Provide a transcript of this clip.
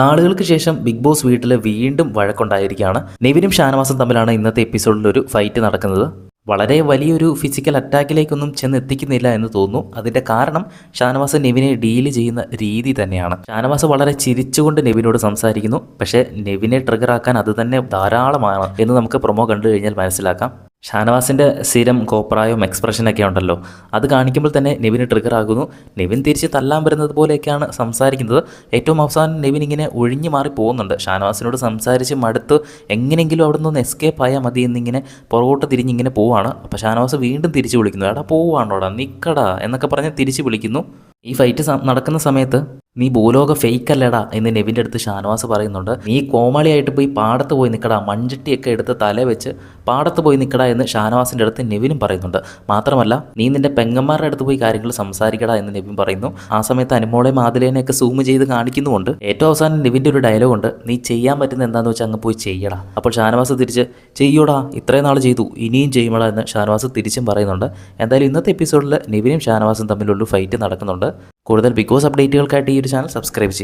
നാളുകൾക്ക് ശേഷം big boss വീട്ടിൽ വീണ്ടും വഴക്കുണ്ടായിരിക്കുകയാണ്. നെവിനും ഷാനവാസും തമ്മിലാണ് ഇന്നത്തെ എപ്പിസോഡിൽ ഒരു ഫൈറ്റ് നടക്കുന്നത്. വളരെ വലിയൊരു ഫിസിക്കൽ അറ്റാക്കിലേക്കൊന്നും ചെന്നെത്തിക്കുന്നില്ല എന്ന് തോന്നുന്നു. അതിൻ്റെ കാരണം ഷാനവാസ് നെവിനെ ഡീല് ചെയ്യുന്ന രീതി തന്നെയാണ്. ഷാനവാസ് വളരെ ചിരിച്ചുകൊണ്ട് നെവിനോട് സംസാരിക്കുന്നു. പക്ഷേ നെവിനെ ട്രിഗറാക്കാൻ അത് തന്നെ ധാരാളമാണ് എന്ന് നമുക്ക് പ്രൊമോ കണ്ടു കഴിഞ്ഞാൽ മനസ്സിലാക്കാം. ഷാനവാസിൻ്റെ സ്ഥിരം കോപ്രായും എക്സ്പ്രഷനൊക്കെ ഉണ്ടല്ലോ, അത് കാണിക്കുമ്പോൾ തന്നെ നെവിന് ട്രിഗർ ആകുന്നു. നെവിൻ തിരിച്ച് തല്ലാൻ വരുന്നത് പോലെയൊക്കെയാണ് സംസാരിക്കുന്നത്. ഏറ്റവും അവസാനം നെവിൻ ഇങ്ങനെ ഒഴിഞ്ഞു മാറി പോകുന്നുണ്ട്. ഷാനവാസിനോട് സംസാരിച്ച് മടുത്ത് എങ്ങനെയെങ്കിലും അവിടെ നിന്ന് എസ്കേപ്പ് ആയാൽ മതി എന്നിങ്ങനെ പുറകോട്ട് തിരിഞ്ഞിങ്ങനെ പോവാണ്. അപ്പോൾ ഷാനവാസ് വീണ്ടും തിരിച്ച് വിളിക്കുന്നു. എടാ പോവാണോടാ, നിക്കടാ എന്നൊക്കെ പറഞ്ഞ് തിരിച്ച് വിളിക്കുന്നു. ഈ ഫൈറ്റ് നടക്കുന്ന സമയത്ത് നീ ഭൂലോക ഫേക്ക് അല്ലേടാ എന്ന് നെവിൻ്റെ അടുത്ത് ഷാനവാസ് പറയുന്നുണ്ട്. നീ കോമാളിയായിട്ട് പോയി പാടത്ത് പോയി നിൽക്കടാ, മൺചട്ടിയൊക്കെ എടുത്ത് തല വെച്ച് പാടത്ത് പോയി നിൽക്കടാ എന്ന് ഷാനവാസിൻ്റെ അടുത്ത് നെവിനും പറയുന്നുണ്ട്. മാത്രമല്ല നീ നിൻ്റെ പെങ്ങന്മാരുടെ അടുത്ത് പോയി കാര്യങ്ങൾ സംസാരിക്കടാ എന്ന് നെവിൻ പറയുന്നു. ആ സമയത്ത് അനുമോളെയും ആദിലേനെയൊക്കെ സൂം ചെയ്ത് കാണിക്കുന്നുമുണ്ട്. ഏറ്റവും അവസാനം നെവിൻ്റെ ഒരു ഡയലോഗുണ്ട്, നീ ചെയ്യാൻ പറ്റുന്ന എന്താണെന്ന് വെച്ചാൽ അങ്ങ് പോയി ചെയ്യടാ. അപ്പോൾ ഷാനവാസ് തിരിച്ച് ചെയ്യൂടാ, ഇത്രയും നാൾ ചെയ്തു ഇനിയും ചെയ്യുമടാ എന്ന് ഷാനവാസ് തിരിച്ചും പറയുന്നുണ്ട്. എന്തായാലും ഇന്നത്തെ എപ്പിസോഡിൽ നെവിനും ഷാനവാസും തമ്മിലുള്ള ഫൈറ്റ് നടക്കുന്നുണ്ട്. കൂടുതൽ ബിഗ് ബോസ് അപ്ഡേറ്റുകൾക്കായിട്ട് ഈ ഒരു ചാനൽ സബ്സ്ക്രൈബ് ചെയ്യും.